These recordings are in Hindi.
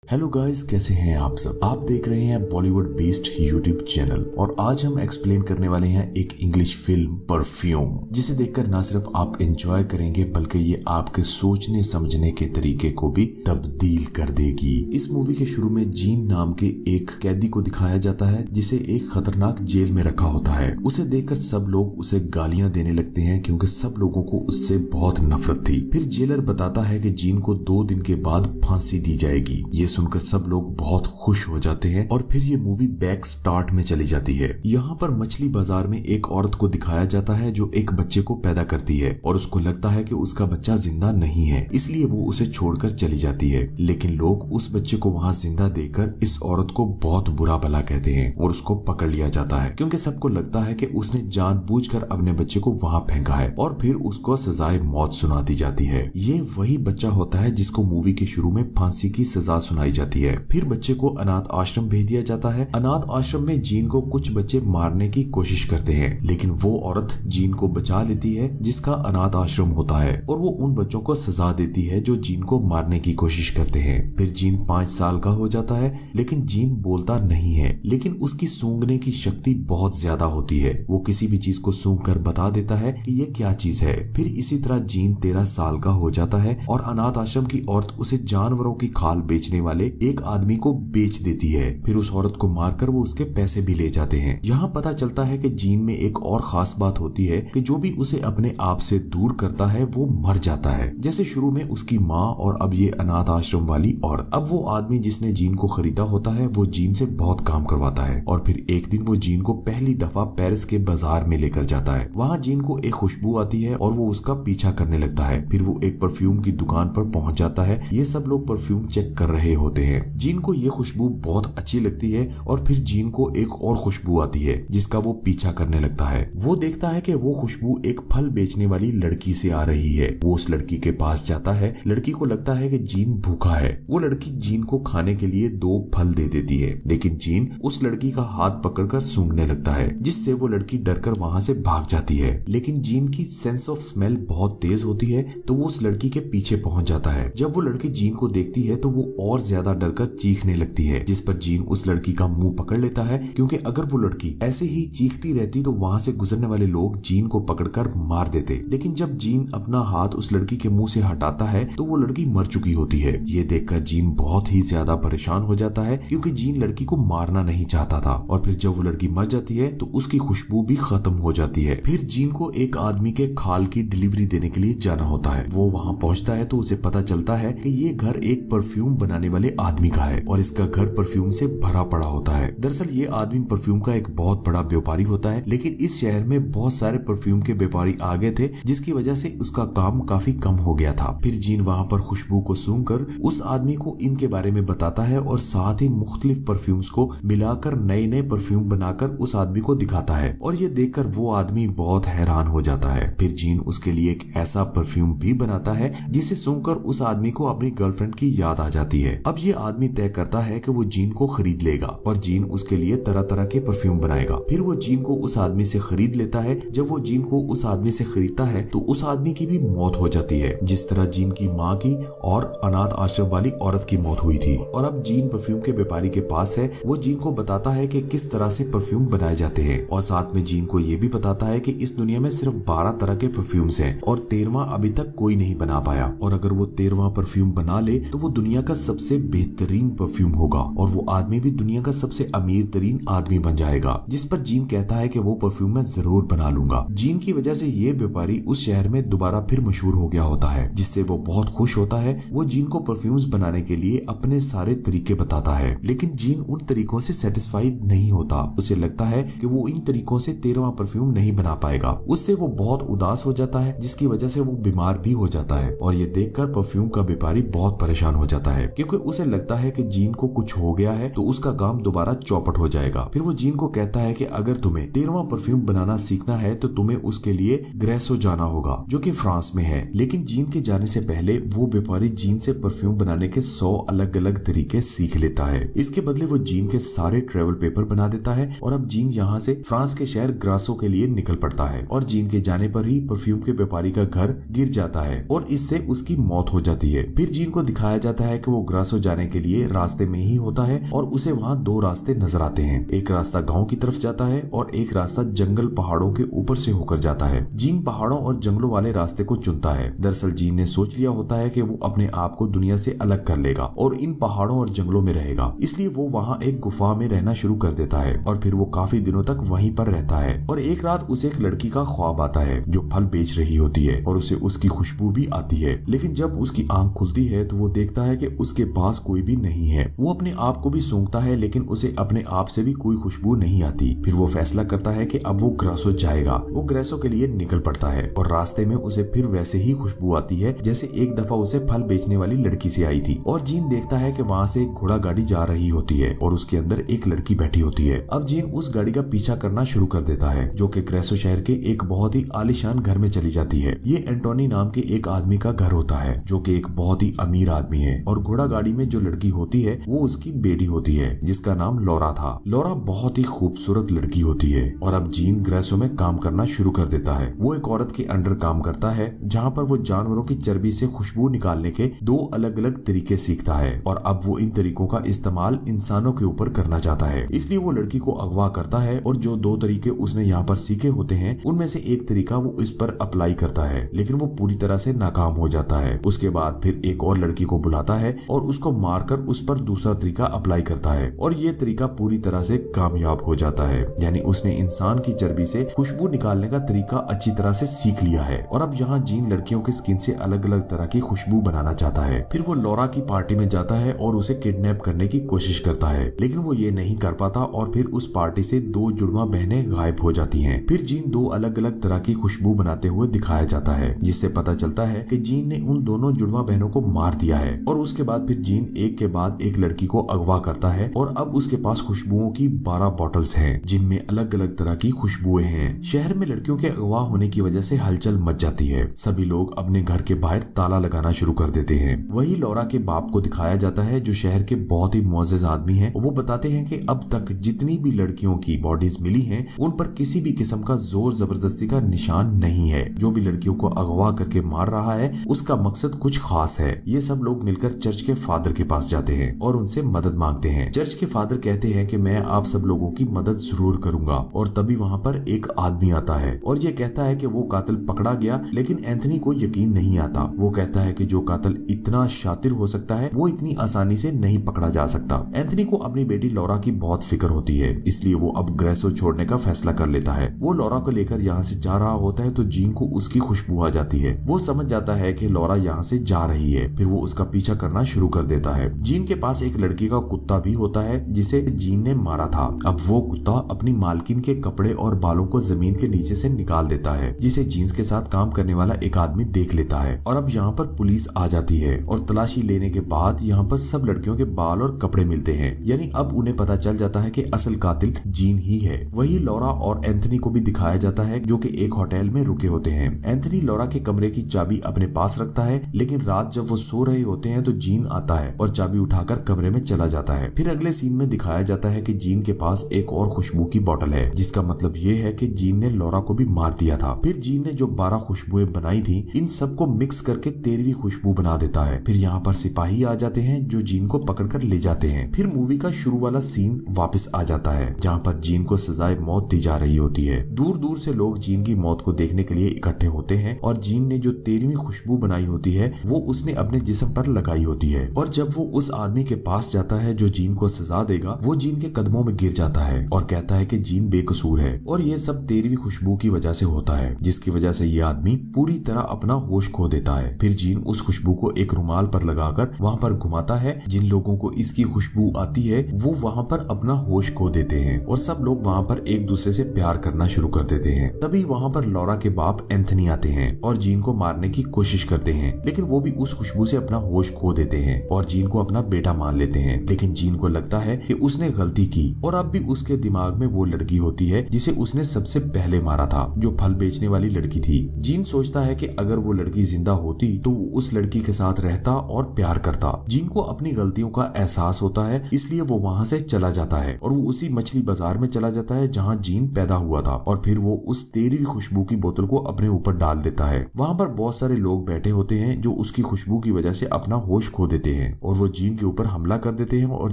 हेलो गाइस, कैसे हैं आप सब। आप देख रहे हैं बॉलीवुड बेस्ड यूट्यूब चैनल और आज हम एक्सप्लेन करने वाले हैं एक इंग्लिश फिल्म परफ्यूम, जिसे देखकर ना सिर्फ आप एंजॉय करेंगे बल्कि ये आपके सोचने समझने के तरीके को भी तब्दील कर देगी। इस मूवी के शुरू में जीन नाम के एक कैदी को दिखाया जाता है जिसे एक खतरनाक जेल में रखा होता है। उसे देखकर सब लोग उसे गालियां देने लगते हैं क्योंकि सब लोगों को उससे बहुत नफरत थी। फिर जेलर बताता है कि जीन को 2 दिन के बाद फांसी दी जाएगी। ये सुनकर सब लोग बहुत खुश हो जाते हैं और फिर ये मूवी बैक स्टार्ट में चली जाती है। यहाँ पर मछली बाजार में एक औरत को दिखाया जाता है जो एक बच्चे को पैदा करती है और उसको लगता है कि उसका बच्चा जिंदा नहीं है, इसलिए वो उसे छोड़कर चली जाती है। लेकिन लोग उस बच्चे को वहाँ जिंदा देखकर इस औरत को बहुत बुरा भला कहते हैं और उसको पकड़ लिया जाता है क्योंकि सबको लगता है कि उसने जानबूझकर अपने बच्चे को वहाँ फेंका है और फिर उसको सजाए मौत सुना दी जाती है। ये वही बच्चा होता है जिसको मूवी के शुरू में फांसी की सजा सुनाई जाती है। फिर बच्चे को अनाथ आश्रम भेज दिया जाता है। अनाथ आश्रम में जीन को कुछ बच्चे मारने की कोशिश करते हैं, लेकिन वो औरत जीन को बचा लेती है जिसका अनाथ आश्रम होता है और वो उन बच्चों को सजा देती है जो जीन को मारने की कोशिश करते हैं। फिर जीन 5 साल का हो जाता है, लेकिन जीन बोलता नहीं है, लेकिन उसकी सूंघने की शक्ति बहुत ज्यादा होती है। वो किसी भी चीज को सूंघ कर बता देता है कि ये क्या चीज है। फिर इसी तरह जीन 13 साल का हो जाता है और अनाथ आश्रम की औरत उसे जानवरों की खाल बेचने वाले एक आदमी को बेच देती है। फिर उस औरत को मारकर वो उसके पैसे भी ले जाते हैं। यहाँ पता चलता है कि जीन में एक और खास बात होती है कि जो भी उसे अपने आप से दूर करता है वो मर जाता है। जैसे शुरू में उसकी माँ और अब ये अनाथ आश्रम वाली औरत। अब वो आदमी जिसने जीन को खरीदा होता है वो जीन से बहुत काम करवाता है और फिर एक दिन वो जीन को पहली दफा पेरिस के बाजार में लेकर जाता है। वहाँ जीन को एक खुशबू आती है और वो उसका पीछा करने लगता है। फिर वो एक परफ्यूम की दुकान पर पहुंच जाता है। ये सब लोग परफ्यूम चेक कर रहे होते हैं। जीन को ये खुशबू बहुत अच्छी लगती है और फिर जीन को एक और खुशबू आती है जिसका वो पीछा करने लगता है। वो देखता है कि वो खुशबू एक फल बेचने वाली लड़की से आ रही है। वो उस लड़की के पास जाता है। लड़की को लगता है कि जीन भूखा है। वो लड़की जीन को खाने के लिए 2 फल दे देती है, लेकिन जीन उस लड़की का हाथ पकड़कर सूंघने लगता है जिससे वो लड़की डरकर वहाँ से भाग जाती है। लेकिन जीन की सेंस ऑफ स्मेल बहुत तेज होती है तो वो उस लड़की के पीछे पहुंच जाता है। जब वो लड़की जीन को देखती है तो वो और ज्यादा डरकर चीखने लगती है, जिस पर जीन उस लड़की का मुंह पकड़ लेता है क्योंकि अगर वो लड़की ऐसे ही चीखती रहती तो वहाँ से गुजरने वाले लोग जीन को पकड़कर मार देते। लेकिन जब जीन अपना हाथ उस लड़की के मुंह से हटाता है तो वो लड़की मर चुकी होती है। ये देखकर जीन बहुत ही ज्यादा परेशान हो जाता है क्योंकि जीन लड़की को मारना नहीं चाहता था। और फिर जब वो लड़की मर जाती है तो उसकी खुशबू भी खत्म हो जाती है। फिर जीन को एक आदमी के खाल की डिलीवरी देने के लिए जाना होता है। वो वहाँ पहुँचता है तो उसे पता चलता है कि ये घर एक परफ्यूम बनाने वाले आदमी का है और इसका घर परफ्यूम से भरा पड़ा होता है। दरअसल ये आदमी परफ्यूम का एक बहुत बड़ा व्यापारी होता है, लेकिन इस शहर में बहुत सारे परफ्यूम के व्यापारी आ गए थे जिसकी वजह से उसका काम काफी कम हो गया था। फिर जीन वहाँ पर खुशबू को सूंघकर उस आदमी को इनके बारे में बताता है और साथ ही मुख्तलिफ परफ्यूम्स को मिलाकर नए नए परफ्यूम बनाकर उस आदमी को दिखाता है और ये देखकर वो आदमी बहुत हैरान हो जाता है। फिर जीन उसके लिए एक ऐसा परफ्यूम भी बनाता है जिसे सूंघकर उस आदमी को अपनी गर्लफ्रेंड की याद आ जाती है। अब ये आदमी तय करता है कि वो जीन को खरीद लेगा और जीन उसके लिए तरह तरह के परफ्यूम बनाएगा। फिर वो जीन को उस आदमी से खरीद लेता है। जब वो जीन को उस आदमी से खरीदता है तो उस आदमी की भी मौत हो जाती है, जिस तरह जीन की माँ की और अनाथ आश्रम वाली औरत की मौत हुई थी। और अब जीन परफ्यूम के व्यापारी के पास है। वो जीन को बताता है कि किस तरह से परफ्यूम बनाए जाते हैं और साथ में जीन को ये भी बताता है कि इस दुनिया में सिर्फ 12 तरह के परफ्यूम्स हैं और 13वां अभी तक कोई नहीं बना पाया और अगर वो 13वां परफ्यूम बना ले तो वो दुनिया का सबसे बेहतरीन परफ्यूम होगा और वो आदमी भी दुनिया का सबसे अमीर तरीन आदमी बन जाएगा। जिस पर जीन कहता है कि वो परफ्यूम मैं जरूर बना लूंगा। जीन की वजह से ये व्यापारी उस शहर में दोबारा फिर मशहूर हो गया होता है, जिससे वो बहुत खुश होता है। वो जीन को परफ्यूम्स बनाने के लिए अपने सारे तरीके बताता है, लेकिन जीन उन तरीकों से सेटिस्फाइड नहीं होता। उसे लगता है कि वो इन तरीकों से 13वां परफ्यूम नहीं बना पाएगा। उससे वो बहुत उदास हो जाता है, जिसकी वजह से वो बीमार भी हो जाता है और ये देखकर परफ्यूम का व्यापारी बहुत परेशान हो जाता है क्योंकि उसे लगता है कि जीन को कुछ हो गया है तो उसका काम दोबारा चौपट हो जाएगा। फिर वो जीन को कहता है कि अगर तुम्हें 13वां परफ्यूम बनाना सीखना है तो तुम्हें उसके लिए ग्रेसो जाना होगा जो कि फ्रांस में है। लेकिन जीन के जाने से पहले वो व्यापारी जीन से परफ्यूम बनाने के 100 अलग अलग तरीके सीख लेता है। इसके बदले वो जीन के सारे ट्रेवल पेपर बना देता है और अब जीन यहाँ से फ्रांस के शहर ग्रासो के लिए निकल पड़ता है और जीन के जाने पर ही परफ्यूम के व्यापारी का घर गिर जाता है और इससे उसकी मौत हो जाती है। फिर जीन को दिखाया जाता है कि वो ग्रासो ग्रेसो जाने के लिए रास्ते में ही होता है और उसे वहाँ दो रास्ते नजर आते हैं। एक रास्ता गांव की तरफ जाता है और एक रास्ता जंगल पहाड़ों के ऊपर से होकर जाता है। जीन पहाड़ों और जंगलों वाले रास्ते को चुनता है। दरअसल जीन ने सोच लिया होता है कि वो अपने आप को दुनिया से अलग कर लेगा और इन पहाड़ों और जंगलों में रहेगा, इसलिए वो वहाँ एक गुफा में रहना शुरू कर देता है और फिर वो काफी दिनों तक वहीं पर रहता है। और एक रात उसे एक लड़की का ख्वाब आता है जो फल बेच रही होती है और उसे उसकी खुशबू भी आती है। लेकिन जब उसकी आंख खुलती है तो वो देखता है कि उसके पास कोई भी नहीं है। वो अपने आप को भी सूंघता है लेकिन उसे अपने आप से भी कोई खुशबू नहीं आती। फिर वो फैसला करता है कि अब वो ग्रेसो जाएगा। वो ग्रेसो के लिए निकल पड़ता है और रास्ते में उसे फिर वैसे ही खुशबू आती है जैसे एक दफा उसे फल बेचने वाली लड़की से आई थी। और जीन देखता है कि वहाँ से एक घोड़ा गाड़ी जा रही होती है और उसके अंदर एक लड़की बैठी होती है। अब जीन उस गाड़ी का पीछा करना शुरू कर देता है जो कि ग्रेसो शहर के एक बहुत ही आलीशान घर में चली जाती है। ये एंटोनी नाम के एक आदमी का घर होता है जो कि एक बहुत ही अमीर आदमी है और घोड़ा गाड़ी में जो लड़की होती है वो उसकी बेटी होती है जिसका नाम लौरा था। लौरा बहुत ही खूबसूरत लड़की होती है और अब जीन ग्रेसो में काम करना शुरू कर देता है। वो एक औरत के अंडर काम करता है जहाँ पर वो जानवरों की चर्बी से खुशबू निकालने के दो अलग अलग तरीके सीखता है और अब वो इन तरीकों का इस्तेमाल इंसानों के ऊपर करना चाहता है। इसलिए वो लड़की को अगवा करता है और जो दो तरीके उसने यहाँ पर सीखे होते हैं उनमें से एक तरीका वो इस पर अप्लाई करता है लेकिन वो पूरी तरह से नाकाम हो जाता है। उसके बाद फिर एक और लड़की को बुलाता है और उसको मारकर उस पर दूसरा तरीका अप्लाई करता है और ये तरीका पूरी तरह से कामयाब हो जाता है। यानी उसने इंसान की चर्बी से खुशबू निकालने का तरीका अच्छी तरह से सीख लिया है और अब यहाँ जीन लड़कियों की स्किन से अलग अलग तरह की खुशबू बनाना चाहता है। फिर वो लौरा की पार्टी में जाता है और उसे किडनैप करने की कोशिश करता है लेकिन वो ये नहीं कर पाता और फिर उस पार्टी से दो जुड़वा बहनें गायब हो जाती हैं। फिर जीन दो अलग अलग तरह की खुशबू बनाते हुए दिखाया जाता है जिससे पता चलता है कि जीन ने उन दोनों जुड़वा बहनों को मार दिया है। और उसके बाद फिर जीन एक के बाद एक लड़की को अगवा करता है और अब उसके पास खुशबुओं की 12 बॉटल्स हैं जिनमें अलग अलग तरह की खुशबुएं हैं। शहर में लड़कियों के अगवा होने की वजह से हलचल मच जाती है। सभी लोग अपने घर के बाहर ताला लगाना शुरू कर देते हैं। वही लौरा के बाप को दिखाया जाता है जो शहर के बहुत ही मुअज़्ज़ज़ आदमी हैं। वो बताते हैं कि अब तक जितनी भी लड़कियों की बॉडीज मिली हैं उन पर किसी भी किस्म का जोर जबरदस्ती का निशान नहीं है। जो भी लड़कियों को अगवा करके मार रहा है उसका मकसद कुछ खास है। ये सब लोग मिलकर चर्च के फादर के पास जाते हैं और उनसे मदद मांगते हैं। चर्च के फादर कहते हैं कि मैं आप सब लोगों की मदद जरूर करूंगा। और तभी वहाँ पर एक आदमी आता है और ये कहता है कि वो कातिल पकड़ा गया लेकिन एंथनी को यकीन नहीं आता। वो कहता है कि जो कातिल इतना शातिर हो सकता है वो इतनी आसानी से नहीं पकड़ा जा सकता। एंथनी को अपनी बेटी लौरा की बहुत फिक्र होती है इसलिए वो अब ग्रेसो छोड़ने का फैसला कर लेता है। वो लौरा को लेकर यहाँ से जा रहा होता है तो जीन को उसकी खुशबू आ जाती है। वो समझ जाता है कि लौरा यहाँ से जा रही है। फिर वो उसका पीछा करना शुरू कर देता है। जीन के पास एक लड़की का कुत्ता भी होता है जिसे जीन ने मारा था। अब वो कुत्ता अपनी मालकिन के कपड़े और बालों को जमीन के नीचे से निकाल देता है जिसे जीन्स के साथ काम करने वाला एक आदमी देख लेता है। और अब यहाँ पर पुलिस आ जाती है और तलाशी लेने के बाद यहाँ पर सब लड़कियों के बाल और कपड़े मिलते हैं। यानी अब उन्हें पता चल जाता है कि असल कातिल जीन ही है। वही लौरा और एंथनी को भी दिखाया जाता है जो कि एक होटल में रुके होते हैं। एंथनी लौरा के कमरे की चाबी अपने पास रखता है लेकिन रात जब वो सो रहे होते हैं तो जीन आता है और चाबी उठाकर कमरे में चला जाता है। फिर अगले सीन में दिखाया जाता है कि जीन के पास एक और खुशबू की बोतल है जिसका मतलब ये है कि जीन ने लौरा को भी मार दिया था। फिर जीन ने जो 12 खुशबुएं बनाई थी इन सबको मिक्स करके 13वीं खुशबू बना देता है। फिर यहाँ पर सिपाही आ जाते हैं जो जीन को पकड़कर ले जाते हैं। फिर मूवी का शुरू वाला सीन वापस आ जाता है जहाँ पर जीन को सजाए मौत दी जा रही होती है। दूर दूर से लोग जीन की मौत को देखने के लिए इकट्ठे होते हैं और जीन ने जो 13वीं खुशबू बनाई होती है वो उसने अपने जिस्म पर लगाई होती है। और जब वो उस आदमी के पास जाता है जो जीन को सजा देगा वो जीन के कदमों में गिर जाता है और कहता है कि जीन बेकसूर है और ये सब 13वीं खुशबू की वजह से होता है जिसकी वजह से ये आदमी पूरी तरह अपना होश खो देता है। फिर जीन उस खुशबू को एक रुमाल पर लगाकर वहाँ पर घुमाता है। जिन लोगों को इसकी खुशबू आती है वो वहाँ पर अपना होश खो देते हैं और सब लोग वहाँ पर एक दूसरे से प्यार करना शुरू कर देते हैं। तभी वहाँ पर लौरा के बाप एंथनी आते हैं और जीन को मारने की कोशिश करते हैं लेकिन वो भी उस खुशबू से अपना होश खो देते हैं और जीन को अपना बेटा मान लेते हैं। लेकिन जीन को लगता है कि उसने गलती की और अब भी उसके दिमाग में वो लड़की होती है जिसे उसने सबसे पहले मारा था, जो फल बेचने वाली लड़की थी। जीन सोचता है कि अगर वो लड़की जिंदा होती तो वो उस लड़की के साथ रहता और प्यार करता। जीन को अपनी गलतियों का एहसास होता है इसलिए वो वहाँ से चला जाता है और वो उसी मछली बाजार में चला जाता है जहाँ जीन पैदा हुआ था और फिर वो उस 13वीं खुशबू की बोतल को अपने ऊपर डाल देता है। वहाँ पर बहुत सारे लोग बैठे होते हैं जो उसकी खुशबू की वजह से अपना होश खो देते हैं। हैं और वो जीन के ऊपर हमला कर देते हैं और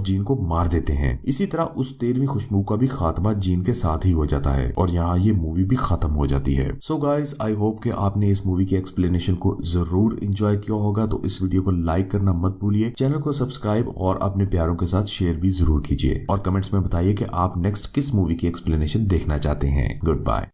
जीन को मार देते हैं। इसी तरह उस 13वीं खुशबू का भी खात्मा जीन के साथ ही हो जाता है और यहाँ ये मूवी भी खत्म हो जाती है। सो गाइस, आई होप कि आपने इस मूवी की एक्सप्लेनेशन को जरूर एंजॉय किया होगा। तो इस वीडियो को लाइक करना मत भूलिए, चैनल को सब्सक्राइब और अपने प्यारों के साथ शेयर भी जरूर कीजिए और कमेंट्स में बताइए कि आप नेक्स्ट किस मूवी की एक्सप्लेनेशन देखना चाहते हैं। Good bye.